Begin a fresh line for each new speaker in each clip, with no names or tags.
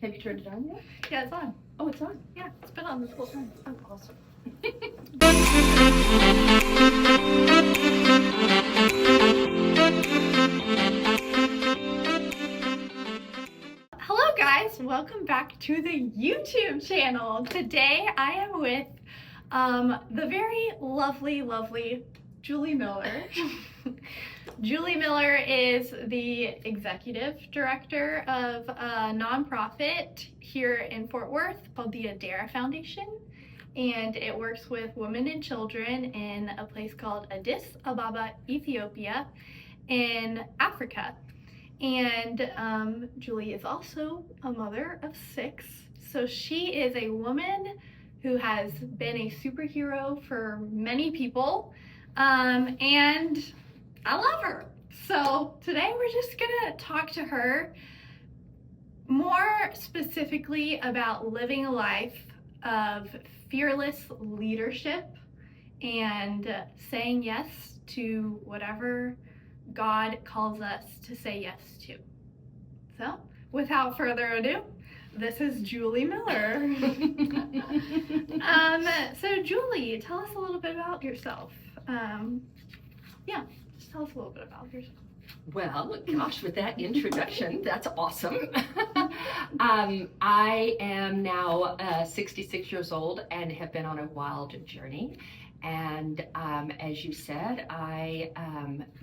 Have you turned it on yet?
Yeah, it's on.
Oh, it's on.
Yeah, it's been on this whole time.
Oh, awesome.
Hello guys, welcome back to the YouTube channel. Today I am with the very lovely Julie Miller. Julie Miller is the executive director of a nonprofit here in Fort Worth called the Adera Foundation, and it works with women and children in a place called Addis Ababa, Ethiopia in Africa. And Julie is also a mother of 6, so she is a woman who has been a superhero for many people, and I love her. So today we're just gonna talk to her more specifically about living a life of fearless leadership and saying yes to whatever God calls us to say yes to. So, without further ado, this is Julie Miller. So Julie, tell us a little bit about yourself. Just tell us a little bit about yourself.
Well, gosh, with that introduction, that's awesome. I am now 66 years old and have been on a wild journey. And as you said, I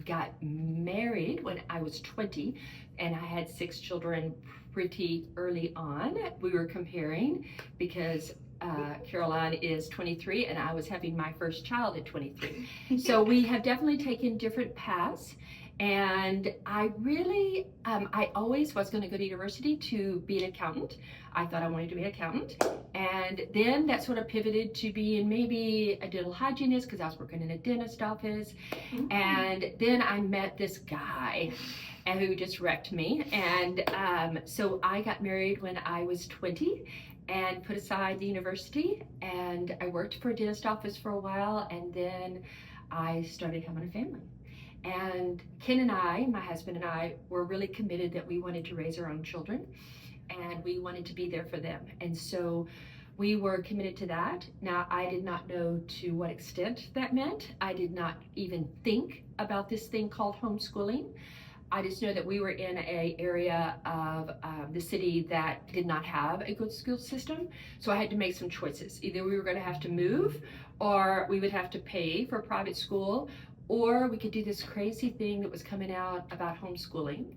got married when I was 20, and I had 6 children pretty early on. We were comparing because Caroline is 23 and I was having my first child at 23. So we have definitely taken different paths. And I really, I always was going to go to university to be an accountant. I thought I wanted to be an accountant. And then that sort of pivoted to being maybe a dental hygienist because I was working in a dentist office. Mm-hmm. And then I met this guy who just wrecked me. And so I got married when I was 20 and put aside the university. And I worked for a dentist office for a while. And then I started having a family. And Ken and I, my husband and I, were really committed that we wanted to raise our own children and we wanted to be there for them. And so we were committed to that. Now, I did not know to what extent that meant. I did not even think about this thing called homeschooling. I just know that we were in an area of the city that did not have a good school system. So I had to make some choices. Either we were going to have to move or we would have to pay for a private school, or we could do this crazy thing that was coming out about homeschooling.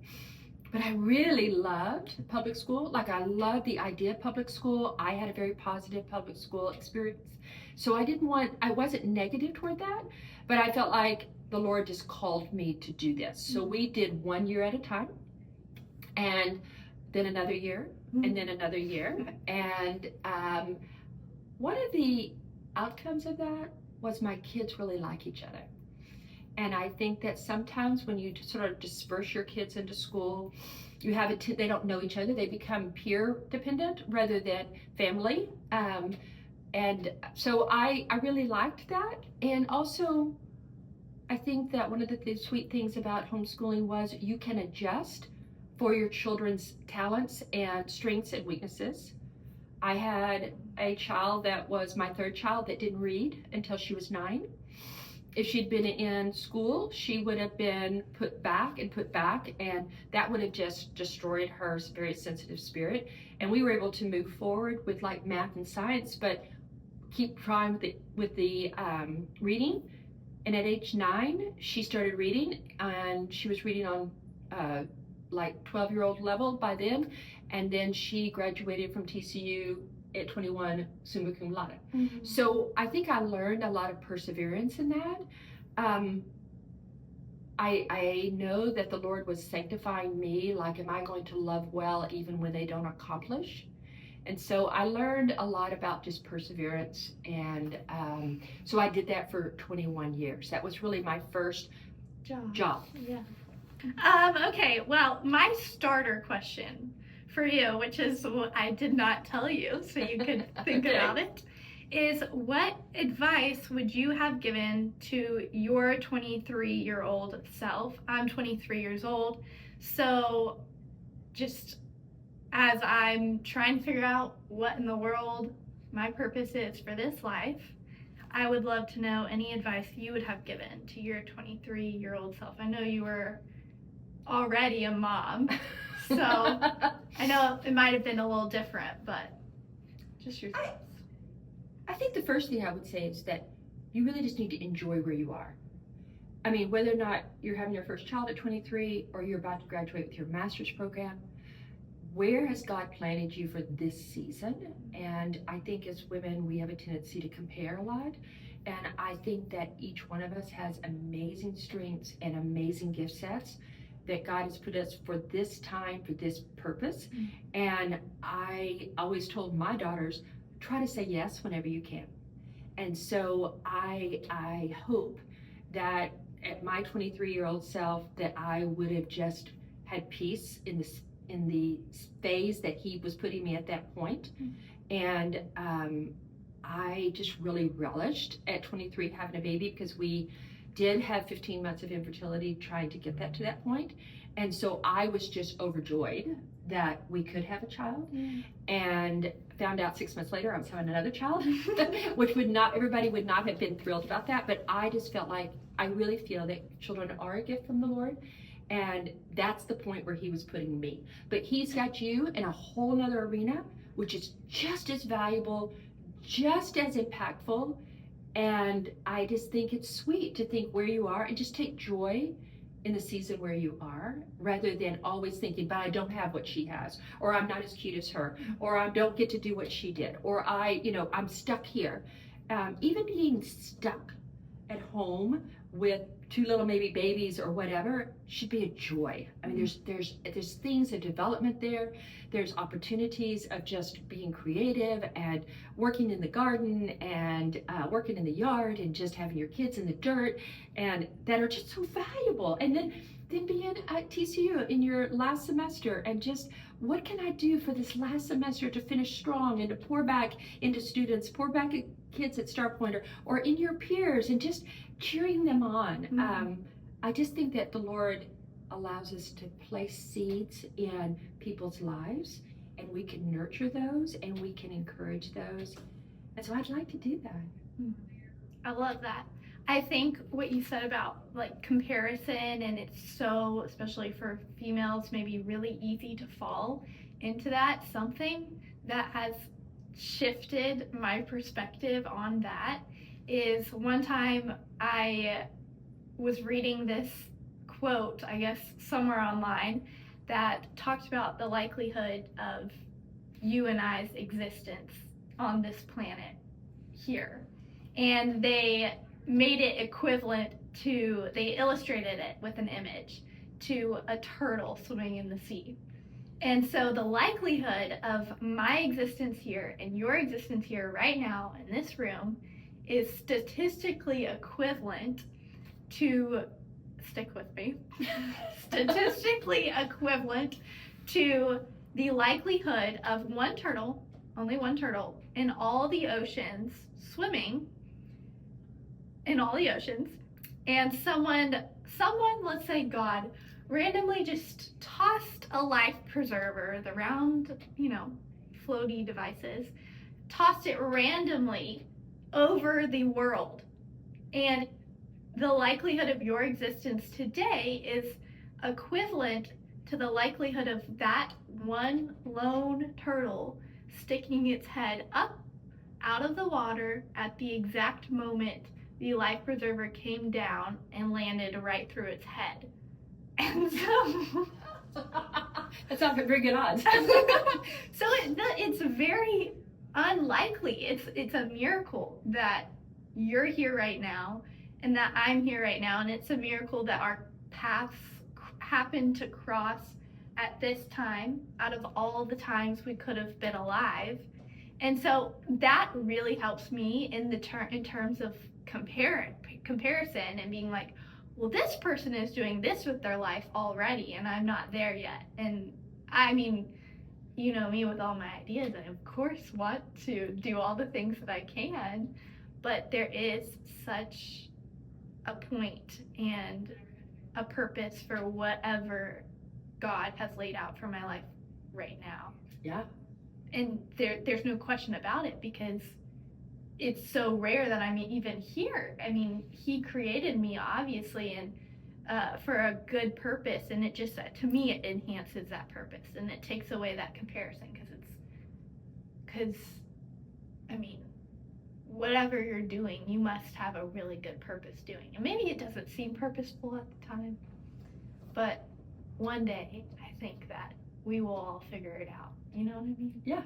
But I really loved public school. Like, I loved the idea of public school. I had a very positive public school experience. So I wasn't negative toward that, but I felt like the Lord just called me to do this. So we did 1 year at a time, and then another year, and then another year. And one of the outcomes of that was my kids really like each other. And I think that sometimes when you sort of disperse your kids into school, you have they don't know each other. They become peer dependent rather than family. And so I really liked that. And also, I think that one of the sweet things about homeschooling was you can adjust for your children's talents and strengths and weaknesses. I had a child that was my 3rd child that didn't read until she was 9. If she'd been in school, she would have been put back, and that would have just destroyed her very sensitive spirit. And we were able to move forward with like math and science, but keep trying with the reading. And at age 9, she started reading, and she was reading on like 12-year-old level by then. And then she graduated from TCU at 21, summa cum laude. Mm-hmm. So I think I learned a lot of perseverance in that. I know that the Lord was sanctifying me, like, am I going to love well even when they don't accomplish? And so I learned a lot about just perseverance. And so I did that for 21 years. That was really my first job.
Yeah. Okay, well, my starter question for you, which is what I did not tell you, so you could think about it, is what advice would you have given to your 23-year-old self? I'm 23 years old, so just as I'm trying to figure out what in the world my purpose is for this life, I would love to know any advice you would have given to your 23-year-old self. I know you were already a mom, so I know it might have been a little different, but just your thoughts.
I think the first thing I would say is that you really just need to enjoy where you are. I mean, whether or not you're having your first child at 23 or you're about to graduate with your master's program, where has God planted you for this season? And I think as women, we have a tendency to compare a lot. And I think that each one of us has amazing strengths and amazing gift sets that God has put us for this time, for this purpose. And I always told my daughters, try to say yes whenever you can. And so I hope that at my 23-year-old self that I would have just had peace in the phase that he was putting me at that point. And I just really relished at 23 having a baby, because we did have 15 months of infertility trying to get that to that point. And so I was just overjoyed that we could have a child, and found out 6 months later I was having another child, which everybody would not have been thrilled about that. But I just felt like, I really feel that children are a gift from the Lord. And that's the point where he was putting me. But he's got you in a whole nother arena, which is just as valuable, just as impactful. And I just think it's sweet to think where you are and just take joy in the season where you are, rather than always thinking, but I don't have what she has, or I'm not as cute as her, or I don't get to do what she did, or I'm stuck here. Even being stuck at home with two little maybe babies or whatever should be a joy. I mean, there's things of development there. There's opportunities of just being creative and working in the garden and working in the yard and just having your kids in the dirt, and that are just so valuable. And then being at TCU in your last semester, and just what can I do for this last semester to finish strong and to pour back into students, pour back at kids at Star Point, or in your peers, and just cheering them on. I just think that the Lord allows us to place seeds in people's lives, and we can nurture those and we can encourage those. And so I'd like to do that.
I love that. I think what you said about like comparison, and it's so, especially for females, maybe really easy to fall into that. Something that has shifted my perspective on that is, one time I was reading this quote, I guess somewhere online, that talked about the likelihood of you and I's existence on this planet here. And they made it equivalent to, they illustrated it with an image, to a turtle swimming in the sea. And so the likelihood of my existence here and your existence here right now in this room is statistically equivalent to, stick with me, statistically equivalent to the likelihood of one turtle, only one turtle, in all the oceans, swimming in all the oceans, and someone, let's say God, randomly just tossed a life preserver, the round, floaty devices, tossed it randomly over the world. And the likelihood of your existence today is equivalent to the likelihood of that one lone turtle sticking its head up out of the water at the exact moment the life preserver came down and landed right through its head. And so
that's not very good odds.
So it's very unlikely. It's a miracle that you're here right now and that I'm here right now, and it's a miracle that our paths happen to cross at this time out of all the times we could have been alive. And so that really helps me in terms of comparison and being like, well, this person is doing this with their life already and I'm not there yet. And I mean, you know me with all my ideas, I of course want to do all the things that I can, but there is such a point and a purpose for whatever God has laid out for my life right now.
Yeah.
And there's no question about it, because it's so rare that I'm even here. I mean, he created me, obviously, and for a good purpose, and it just, to me, it enhances that purpose, and it takes away that comparison, because I mean, whatever you're doing, you must have a really good purpose doing. And maybe it doesn't seem purposeful at the time, but one day I think that we will all figure it out. You know what I mean?
Yeah.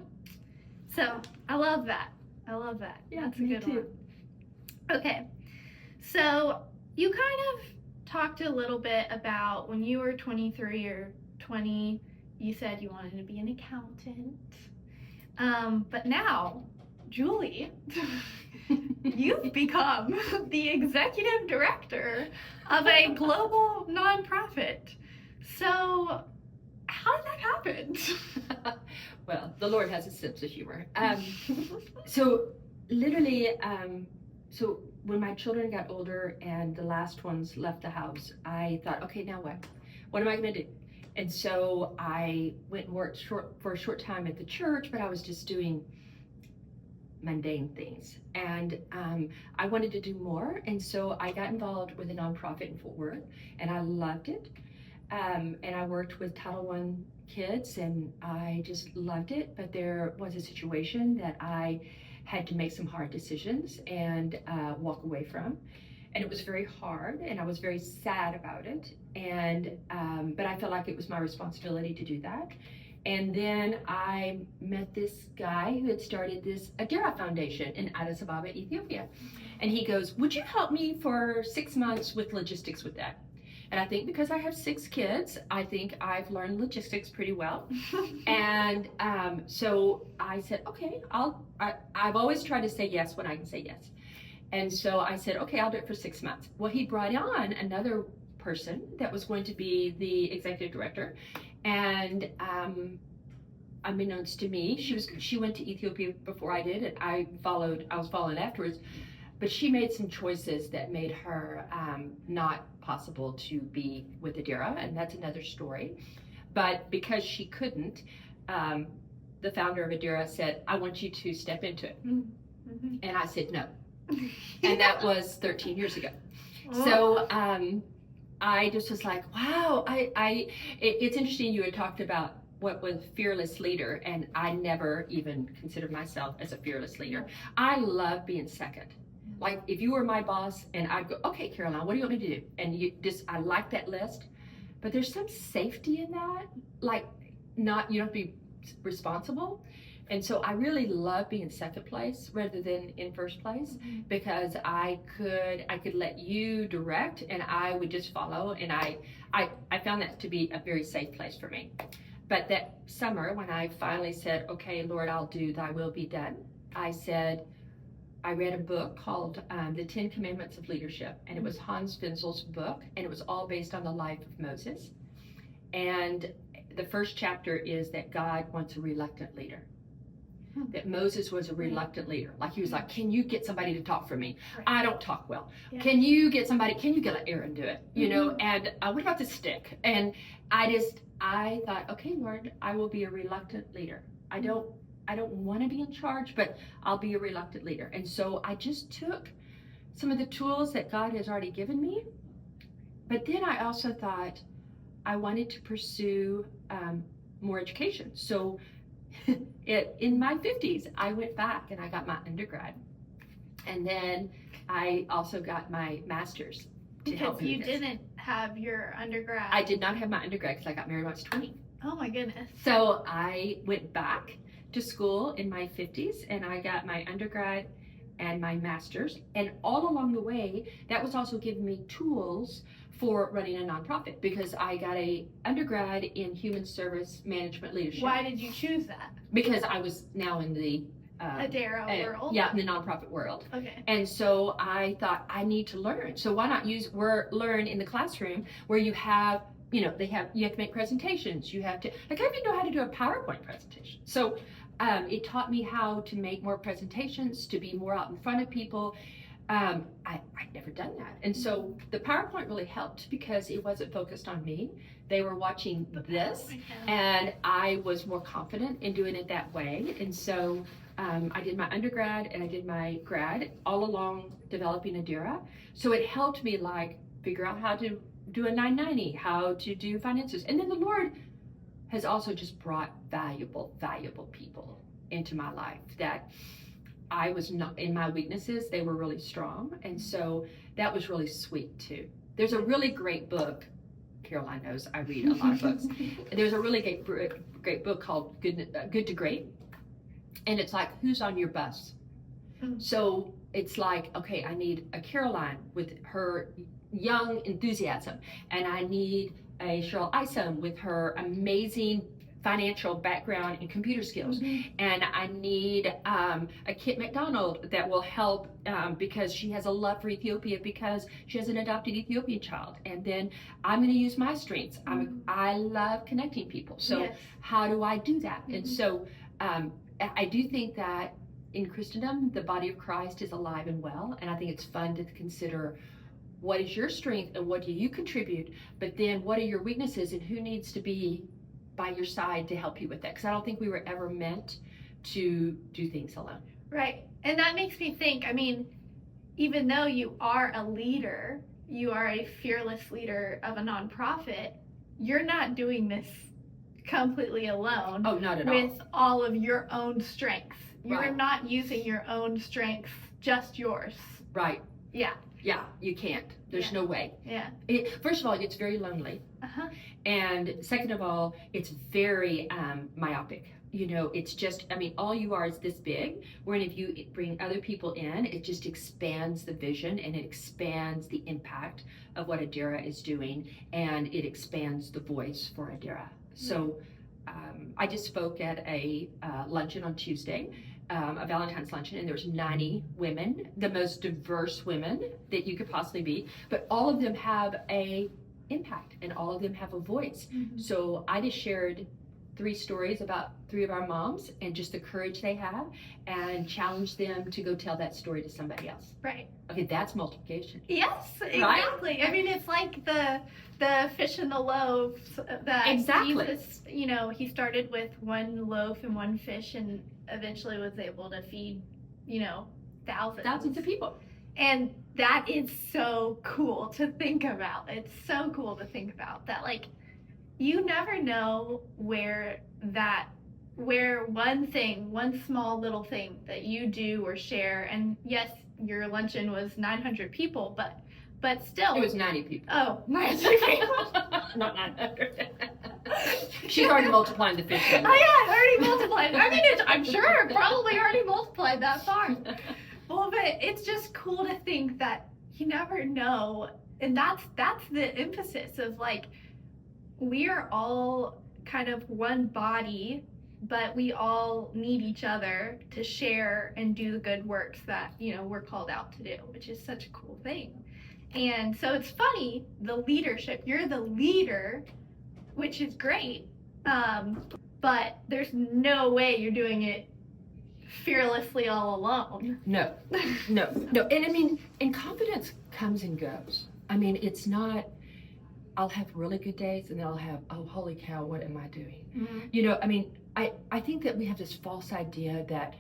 So I love that. I love that.
Yeah,
That's a
me
good
too.
one. Okay. So you kind of talked a little bit about when you were 23 or 20, you said you wanted to be an accountant. But now, Julie, you've become the executive director of a global nonprofit. So how did that happen?
Well, the Lord has a sense of humor. So literally, so when my children got older and the last ones left the house, I thought, okay, now what? What am I going to do? And so I went and worked for a short time at the church, but I was just doing mundane things. And I wanted to do more. And so I got involved with a nonprofit in Fort Worth, and I loved it. And I worked with Title I kids, and I just loved it. But there was a situation that I had to make some hard decisions and walk away from. And it was very hard, and I was very sad about it. And but I felt like it was my responsibility to do that. And then I met this guy who had started this Adera Foundation in Addis Ababa, Ethiopia. And he goes, would you help me for 6 months with logistics with that? And I think because I have 6 kids, I think I've learned logistics pretty well. And so I said, okay, I've always tried to say yes when I can say yes. And so I said, okay, I'll do it for 6 months. Well, he brought on another person that was going to be the executive director. And unbeknownst to me, she went to Ethiopia before I did, and I was following afterwards. But she made some choices that made her not possible to be with Adera, and that's another story. But because she couldn't, the founder of Adera said, I want you to step into it.
Mm-hmm.
And I said no. And that was 13 years ago. So I just was like, wow, it's interesting you had talked about what was fearless leader, and I never even considered myself as a fearless leader. I love being second. Like if you were my boss and I'd go, okay, Caroline, what do you want me to do? And I like that list, but there's some safety in that. Like you don't have to be responsible. And so I really love being second place rather than in first place, because I could let you direct and I would just follow. And I found that to be a very safe place for me. But that summer when I finally said, okay, Lord, I'll do thy will be done, I read a book called The 10 Commandments of Leadership, and it was Hans Finzel's book, and it was all based on the life of Moses. And the first chapter is that God wants a reluctant leader. That Moses was a reluctant leader. Like he was like, can you get somebody to talk for me? Right. I don't talk well. Yeah. Can you get let Aaron do it? You know, and what about the stick? And I thought, okay, Lord, I will be a reluctant leader. I don't want to be in charge, but I'll be a reluctant leader. And so I just took some of the tools that God has already given me. But then I also thought I wanted to pursue more education. So in my 50s, I went back and I got my undergrad. And then I also got my master's to help me.
Because you didn't have your undergrad.
I did not have my undergrad because I got married when I was 20.
Oh my goodness.
So I went back to school in my 50s and I got my undergrad and my master's. And all along the way, that was also giving me tools for running a nonprofit, because I got a undergrad in human service management leadership.
Why did you choose that?
Because I was now in the
Adera world?
Yeah, in the nonprofit world.
Okay.
And so I thought I need to learn. So why not learn in the classroom where you have, you have to make presentations. You have to, I didn't know how to do a PowerPoint presentation. So it taught me how to make more presentations, to be more out in front of people. I'd never done that. And so the PowerPoint really helped because it wasn't focused on me. They were watching this, and I was more confident in doing it that way. And so I did my undergrad and I did my grad all along developing Adera. So it helped me like figure out how to do a 990, how to do finances. And then the Lord has also just brought valuable people into my life that I was not, in my weaknesses, they were really strong. And so that was really sweet too. There's a really great book, Caroline knows I read a lot of books. There's a really great book called Good to Great. And it's like, who's on your bus? So it's like, okay, I need a Caroline with her young enthusiasm, and I need a Cheryl Isom with her amazing financial background and computer skills, and I need a Kit McDonald that will help because she has a love for Ethiopia because she has an adopted Ethiopian child. And then I'm going to use my strengths. I love connecting people. So how do I do that? And so I do think that in Christendom, the body of Christ is alive and well, and I think it's fun to consider what is your strength and what do you contribute, but then what are your weaknesses and who needs to be by your side to help you with that, because I don't think we were ever meant to do things alone.
Right. And that makes me think, I mean, even though you are a leader, you are a fearless leader of a nonprofit, you're not doing this completely alone.
Oh, not at all.
With all of your own strengths. You're
Right.
not using your own strengths, just yours.
Right.
Yeah.
Yeah, you can't. There's no way.
Yeah.
First of all, it's very lonely. And second of all, it's very myopic. You know, it's just, I mean, all you are is this big, wherein if you bring other people in, it just expands the vision and it expands the impact of what Adera is doing, and it expands the voice for Adera. So I just spoke at a luncheon on Tuesday, a Valentine's luncheon, and there was 90 women, the most diverse women that you could possibly be, but all of them have a impact and all of them have a voice. So I just shared 3 stories about 3 of our moms and just the courage they have, and challenged them to go tell that story to somebody else.
Right.
Okay, that's multiplication.
Yes, exactly.
Right?
I mean, it's like the fish and the loaves that Jesus, you know, he started with 1 loaf and 1 fish and eventually was able to feed, you know, thousands
of people.
And that is so cool to think about. It's so cool to think about that, like, you never know where one small little thing that you do or share, and yes, your luncheon was 900 people, but still.
It was 90 people.
Oh, 90 people.
Not 900. She's already multiplying the fish.
Oh yeah, I already multiplied. I mean, I'm sure probably already multiplied that far. Well, but it's just cool to think that you never know, and that's the emphasis of, like, we are all kind of one body, but we all need each other to share and do the good works that, you know, we're called out to do, which is such a cool thing. And so it's funny, the leadership, you're the leader, which is great, but there's no way you're doing it fearlessly all alone.
No. And I mean, and confidence comes and goes. I mean, it's not, I'll have really good days and then I'll have, oh, holy cow, what am I doing? You know, I mean, I think that we have this false idea that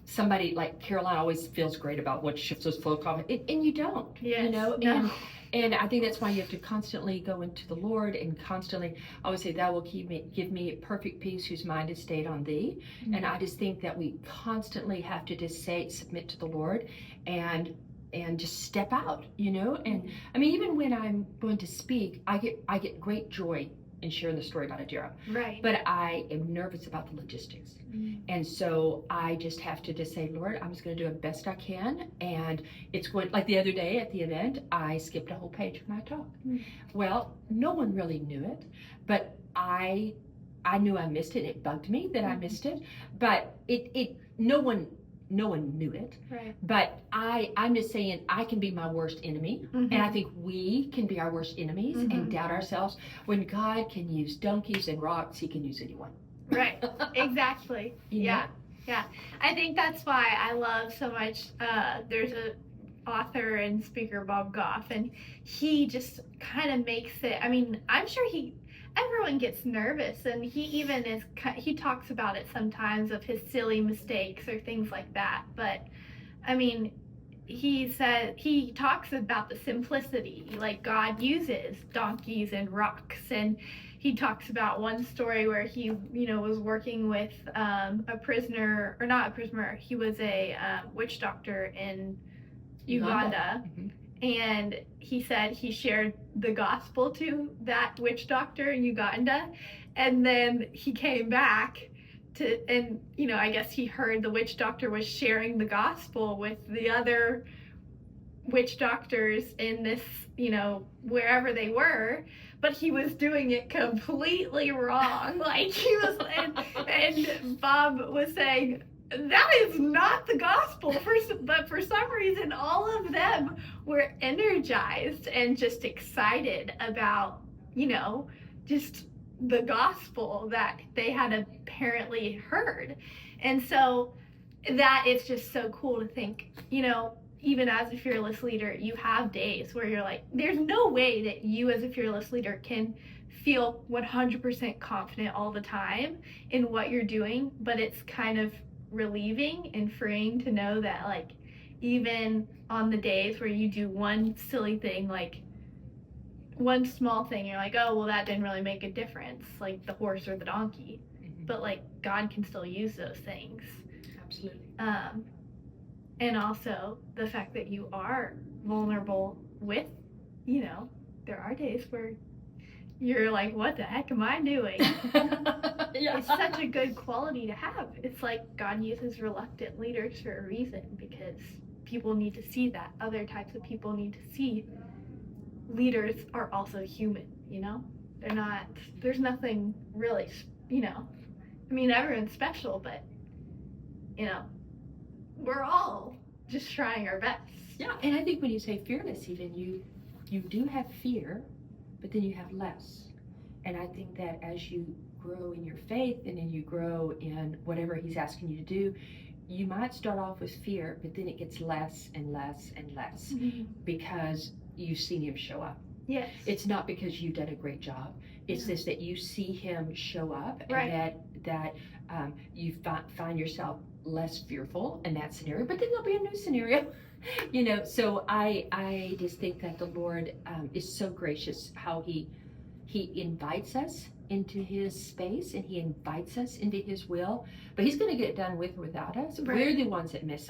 somebody like Caroline always feels great about what shifts us full of confidence, and you don't.
Yes,
you know,
no.
and I think that's why you have to constantly go into the Lord and constantly always say, "Thou will give me perfect peace, whose mind is stayed on Thee." And I just think that we constantly have to just submit to the Lord, and just step out. You know, and I mean, even when I'm going to speak, I get great joy in sharing the story about Adera.
Right.
But I am nervous about the logistics. And so I just have to just say, Lord, I'm just going to do the best I can. And it's going, like the other day at the event, I skipped a whole page of my talk. Well, no one really knew it, but I knew I missed it. It bugged me that I missed it, but no one knew it.
Right.
But I'm just saying I can be my worst enemy. And I think we can be our worst enemies and doubt ourselves. When God can use donkeys and rocks, He can use anyone.
Right. Exactly.
You know?
Yeah. Yeah. I think that's why I love so much. There's a author and speaker, Bob Goff, and he just kind of makes it. I mean, I'm sure everyone gets nervous, and he talks about it sometimes of his silly mistakes or things like that. But I mean, he talks about the simplicity, like God uses donkeys and rocks, and he talks about one story where he was working with a prisoner, or not a prisoner, he was a witch doctor in Uganda.
Mm-hmm.
And he said he shared the gospel to that witch doctor in Uganda, and then he came back and I guess he heard the witch doctor was sharing the gospel with the other witch doctors in this, wherever they were, but he was doing it completely wrong. Like he was, and Bob was saying, that is not the gospel. But for some reason, all of them were energized and just excited about, just the gospel that they had apparently heard. And so that it's just so cool to think, even as a fearless leader, you have days where you're like, there's no way that you as a fearless leader can feel 100% confident all the time in what you're doing, but it's kind of relieving and freeing to know that, like, even on the days where you do one silly thing, like one small thing, you're like, oh, well, that didn't really make a difference, like the horse or the donkey.
Mm-hmm.
But like God can still use those things.
Absolutely.
And also the fact that you are vulnerable with, there are days where you're like, what the heck am I doing?
Yeah.
It's such a good quality to have. It's like God uses reluctant leaders for a reason, because people need to see that. Other types of people need to see leaders are also human, They're not, there's nothing really, I mean, everyone's special, but, we're all just trying our best.
Yeah, and I think when you say fearless, even you do have fear, but then you have less. And I think that as you grow in your faith and then you grow in whatever he's asking you to do, you might start off with fear, but then it gets less and less and less,
Mm-hmm.
because you've seen him show up.
Yes.
It's not because you've done a great job. It's just that you see him show up, and
right.
that you find yourself less fearful in that scenario, but then there'll be a new scenario. So I just think that the Lord is so gracious, how he invites us into his space, and he invites us into his will, but he's going to get it done with or without us.
Right.
We're the ones that miss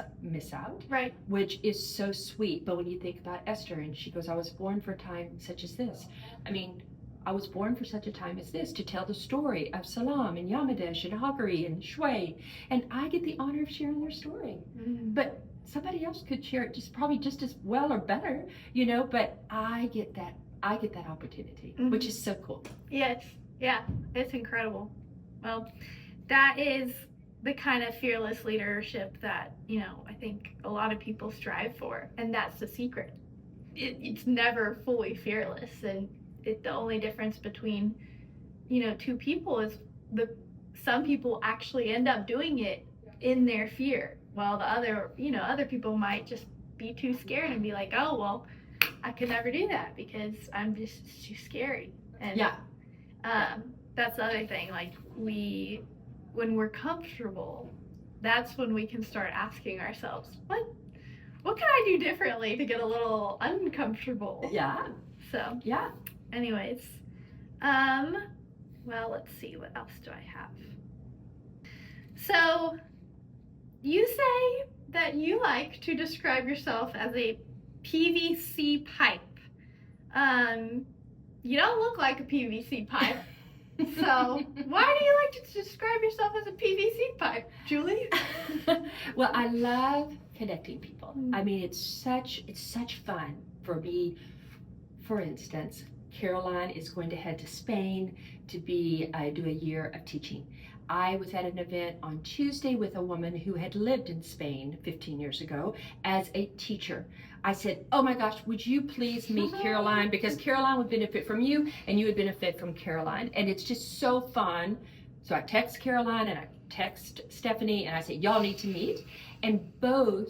out,
right?
Which is so sweet. But when you think about Esther, and she goes, I was born for a time such as this. I mean, I was born for such a time as this, to tell the story of Salam and Yamadesh and Hagari and Shway, and I get the honor of sharing their story.
Mm-hmm.
But somebody else could share it probably just as well or better, but I get that opportunity,
mm-hmm.
which is so cool.
Yes. Yeah, it's incredible. Well, that is the kind of fearless leadership that, I think a lot of people strive for, and that's the secret. It's never fully fearless, and the only difference between, two people is some people actually end up doing it in their fear, while the other people might just be too scared and be like, oh, well, I could never do that because I'm just too scary. And
yeah.
That's the other thing, like when we're comfortable, that's when we can start asking ourselves, what can I do differently to get a little uncomfortable?
Yeah.
So,
yeah.
Anyways, well, let's see, what else do I have? So, you say that you like to describe yourself as a PVC pipe. You don't look like a PVC pipe. So why do you like to describe yourself as a PVC pipe, Julie?
Well, I love connecting people. I mean, it's such fun for me. For instance, Caroline is going to head to Spain to do a year of teaching. I was at an event on Tuesday with a woman who had lived in Spain 15 years ago as a teacher. I said, oh my gosh, would you please meet Caroline? Because Caroline would benefit from you, and you would benefit from Caroline. And it's just so fun So I text Caroline and I text Stephanie and I say, y'all need to meet. And both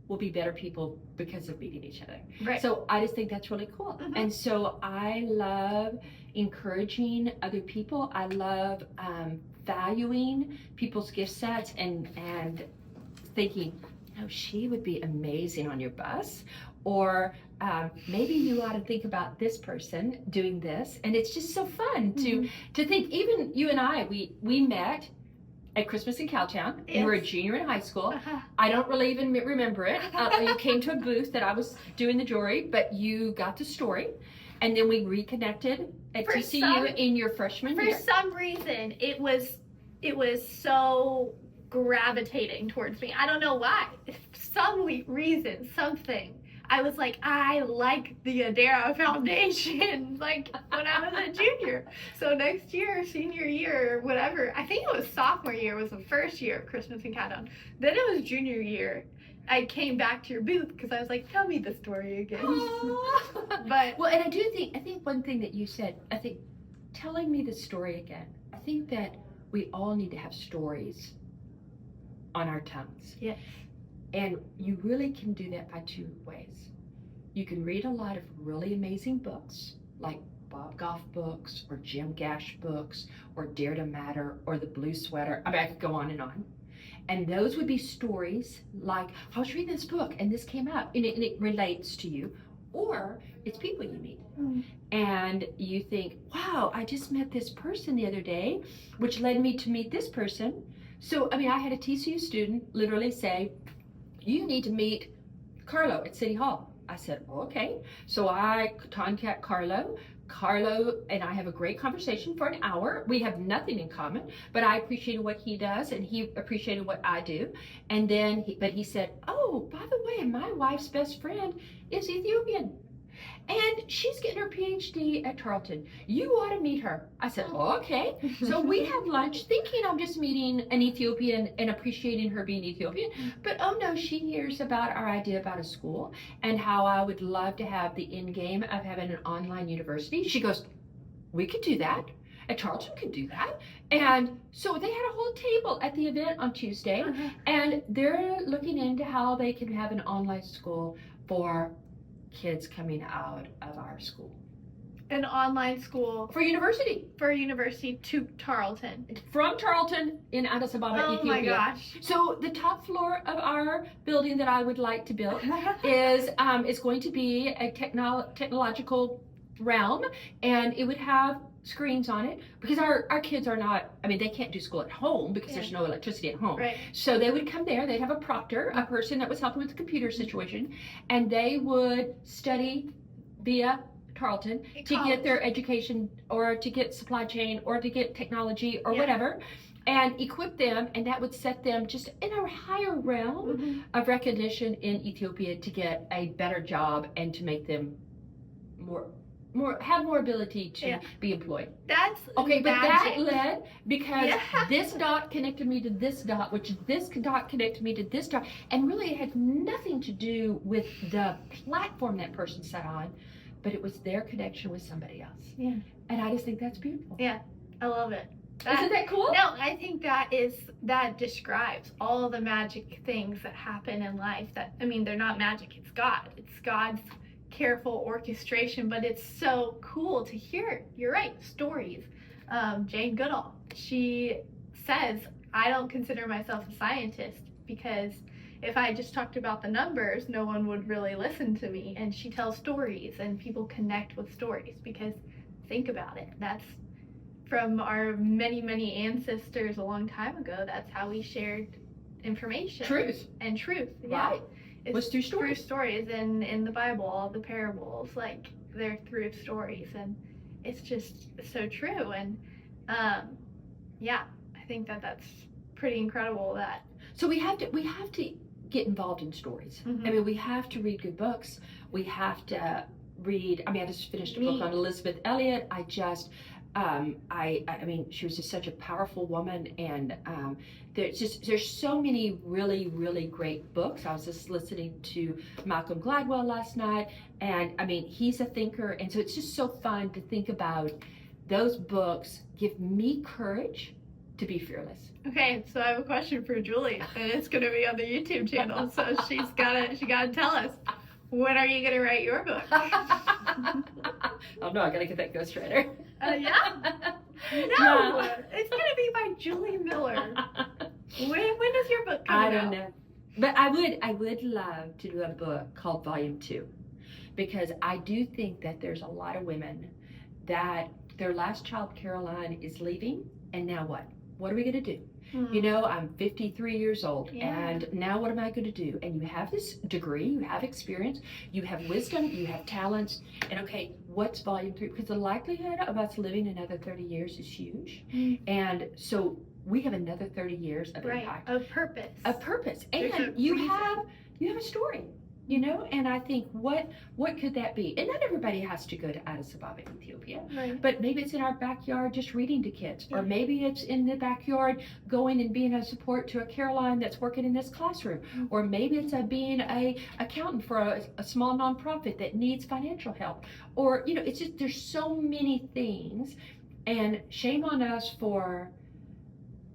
will be better people because of meeting each other.
Right.
So I just think that's really cool.
Mhm.
And so I love encouraging other people. I love valuing people's gift sets and thinking, she would be amazing on your bus. Or maybe you ought to think about this person doing this. And it's just so fun to think. Even you and I, we met at Christmas in Cowtown.
Yes.
You were a junior in high school.
Uh-huh.
I don't really even remember it. You came to a booth that I was doing the jewelry, but you got the story. And then we reconnected at TCU in your freshman year.
For some reason, it was so gravitating towards me. I don't know why. Some reason, something. I was like, I like the Adera Foundation, like when I was a junior. So next year, senior year, or whatever, I think it was sophomore year, was the first year of Christmas in Countdown. Then it was junior year. I came back to your booth because I was like, tell me the story again. But
well, and I think one thing that you said, I think telling me the story again, I think that we all need to have stories on our tongues.
Yes.
And you really can do that by two ways. You can read a lot of really amazing books, like Bob Goff books, or Jim Gash books, or Dare to Matter, or The Blue Sweater. I mean, I could go on and on. And those would be stories like, I was reading this book and this came out, and it relates to you. Or it's people you meet. And you think, wow, I just met this person the other day, which led me to meet this person. So, I mean, I had a TCU student literally say, you need to meet Carlo at City Hall. I said, okay. So I contact Carlo. Carlo and I have a great conversation for an hour. We have nothing in common, but I appreciated what he does and he appreciated what I do. And then, he said, oh, by the way, my wife's best friend is Ethiopian. And she's getting her PhD at Tarleton. You ought to meet her. I said, oh, okay. So we have lunch thinking I'm just meeting an Ethiopian and appreciating her being Ethiopian. But oh no, she hears about our idea about a school and how I would love to have the end game of having an online university. She goes, we could do that. At Tarleton could do that. And so they had a whole table at the event on Tuesday. And they're looking into how they can have an online school for kids coming out of our school.
An online school
For university.
To Tarleton.
From Tarleton in Addis Ababa, Ethiopia.
Oh my gosh.
So the top floor of our building that I would like to build is going to be a technological realm, and it would have screens on it because our kids are not, I mean, they can't do school at home because there's no electricity at home.
Right.
So they would come there, they'd have a proctor, a person that was helping with the computer situation, and they would study via Tarleton to get their education or to get supply chain or to get technology or whatever, and equip them, and that would set them just in a higher realm of recognition in Ethiopia to get a better job and to make them have more ability to be employed.
That's
okay, but
magic.
that led because this dot connected me to this dot, which this dot connected me to this dot, and really it had nothing to do with the platform that person sat on, but it was their connection with somebody else.
Yeah.
And I just think that's beautiful.
Yeah, I love it.
Isn't that cool?
No, I think that describes all the magic things that happen in life. That, I mean, they're not magic. It's God. It's God's careful orchestration, but it's so cool to hear. You're right, stories. Jane Goodall, she says, I don't consider myself a scientist because if I just talked about the numbers, no one would really listen to me. And she tells stories and people connect with stories because think about it. That's from our many, many ancestors a long time ago. That's how we shared information.
Truth.
And truth.
Right.
It's
was through stories.
Through stories, and in the Bible, all the parables, like they're through stories, and it's just so true. And I think that's pretty incredible. That
so we have to get involved in stories. I mean, we have to read good books. We have to read. I mean, I just finished a book on Elizabeth Elliot. I mean, she was just such a powerful woman, and there's so many really, really great books. I was just listening to Malcolm Gladwell last night, and I mean, he's a thinker, and so it's just so fun to think about those books give me courage to be fearless.
Okay, so I have a question for Julie, and it's going to be on the YouTube channel. So she gotta tell us, when are you gonna write your book?
Oh no, I gotta get that ghostwriter.
Yeah. No, it's gonna be by Julie Miller. When does your book come out?
I don't know, but I would love to do a book called Volume 2, because I do think that there's a lot of women that their last child, Caroline, is leaving, and now what? What are we gonna do? You know, I'm 53 years old, and now what am I going to do? And you have this degree, you have experience, you have wisdom, you have talents, and okay, what's Volume 3? Because the likelihood of us living another 30 years is huge, and so we have another 30 years of impact.
Of purpose.
Of purpose, and you have a story. You know, and I think what could that be? And not everybody has to go to Addis Ababa, Ethiopia, but maybe it's in our backyard just reading to kids, or maybe it's in the backyard going and being a support to a Caroline that's working in this classroom, or maybe it's being a accountant for a small nonprofit that needs financial help, or you know, it's just there's so many things, and shame on us for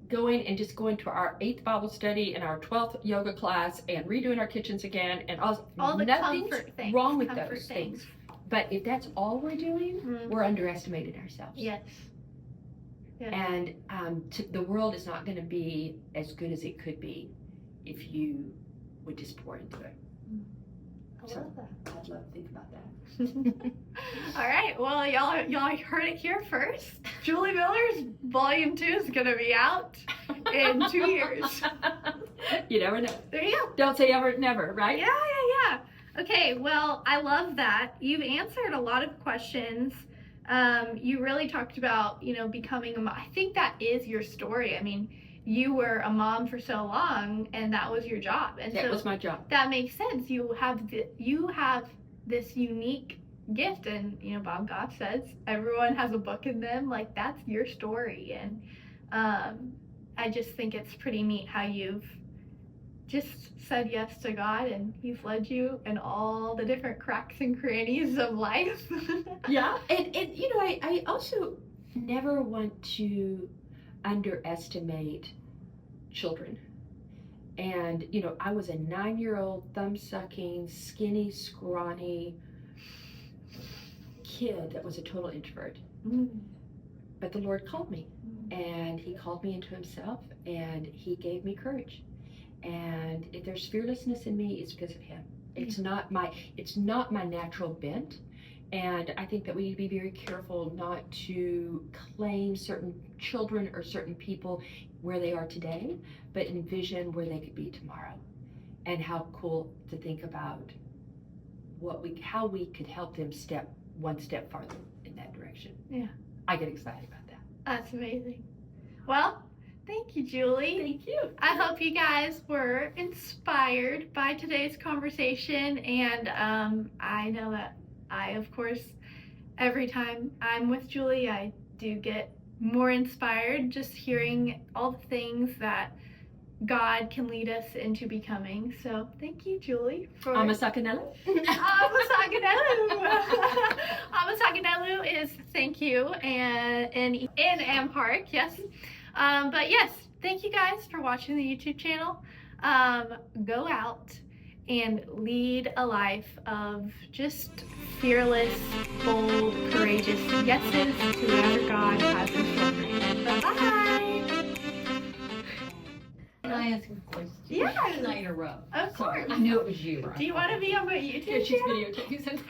going to our 8th Bible study and our 12th yoga class and redoing our kitchens again and all
the
nothing's
comfort things,
wrong with those things. But if that's all we're doing, we're underestimating ourselves.
Yes.
And the world is not going to be as good as it could be if you would just pour into it.
I love that.
I'd love to think about that.
All right, well, y'all heard it here first. Julie Miller's Volume 2 is gonna be out in 2 years.
You never know.
There you go.
Don't say ever, never, right?
Yeah. Okay, well, I love that. You've answered a lot of questions. You really talked about, you know, becoming a mom. I think that is your story. I mean, you were a mom for so long, and that was your job. And
that was my job.
That makes sense. You have this unique gift, and you know, Bob Goff says everyone has a book in them. Like, that's your story, and I just think it's pretty neat how you've just said yes to God, and He's led you in all the different cracks and crannies of life.
Yeah, and you know, I also never want to underestimate children. And you know, I was a 9-year-old thumb-sucking, skinny, scrawny kid that was a total introvert. But the Lord called me, and He called me into Himself, and He gave me courage. And if there's fearlessness in me, it's because of Him. It's not my natural bent. And I think that we need to be very careful not to claim certain children or certain people where they are today, but envision where they could be tomorrow. And how cool to think about how we could help them one step farther in that direction.
Yeah.
I get excited about that.
That's amazing. Well, thank you, Julie.
Thank you.
I hope you guys were inspired by today's conversation, and I know that of course, every time I'm with Julie, I do get more inspired just hearing all the things that God can lead us into becoming. So thank you, Julie.
I'm a Sakanelu.
Amasakanelu is thank you, and in Amharic, yes. But yes, thank you guys for watching the YouTube channel. Go out and lead a life of just fearless, bold, courageous yeses to whatever God has in store for you. Bye-bye!
Can I ask a question?
Yeah.
Can I interrupt?
Of course.
I knew it was you.
Do you want to be on my YouTube channel?
Yeah, she's videotaping something.